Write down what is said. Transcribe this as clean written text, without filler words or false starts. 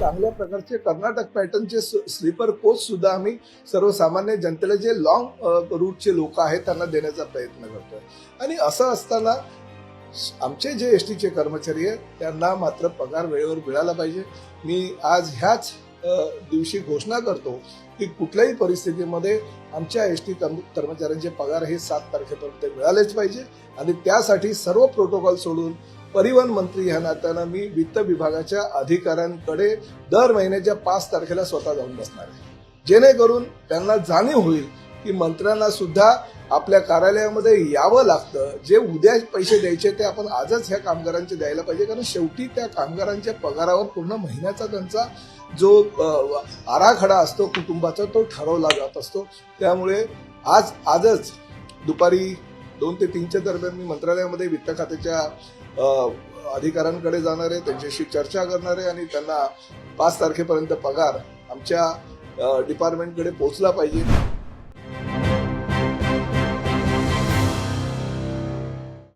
चांगल्या प्रकारचे Karnataka पॅटर्नचे sleeper coach सुद्धा आम्ही सर्वसामान्य जनतेला जे लॉंग रूटचे लोक आहेत त्यांना देण्याचा प्रयत्न करतोय। आणि असं असताना आमचे जे एसटीचे कर्मचारी आहेत त्यांना मात्र पगार वेळेवर मिळाला पाहिजे। मी आज ह्याच दिवशी घोषणा करतो की कुठल्याही परिस्थितीमध्ये आमच्या एसटी कर्मचाऱ्यांचे पगार हे 7 तारखेपर्यंत मिळालेच पाहिजे। आणि त्यासाठी सर्व प्रोटोकॉल सोडून परिवहन मंत्री ह्या नात्यानं मी वित्त विभागाच्या अधिकाऱ्यांकडे दर महिन्याच्या 5 तारखेला स्वतः जाऊन बसणार आहे, जेणेकरून त्यांना जाणीव होईल की मंत्र्यांना सुद्धा आपल्या कार्यालयामध्ये यावं लागतं। जे उद्या पैसे द्यायचे ते आपण आजच ह्या कामगारांचे द्यायला पाहिजे, कारण शेवटी त्या कामगारांच्या पगारावर पूर्ण महिन्याचा त्यांचा जो आराखडा असतो कुटुंबाचा तो ठरवला जात असतो। त्यामुळे आजच दुपारी 2 ते 3च्या दरम्यान मी मंत्रालयामध्ये वित्त खात्याच्या अधिकाऱ्यांकडे जाणार आहे, त्यांच्याशी चर्चा करणार आहे आणि त्यांना 5 तारखेपर्यंत पगार आमच्या डिपार्टमेंटकडे पोहोचला पाहिजे।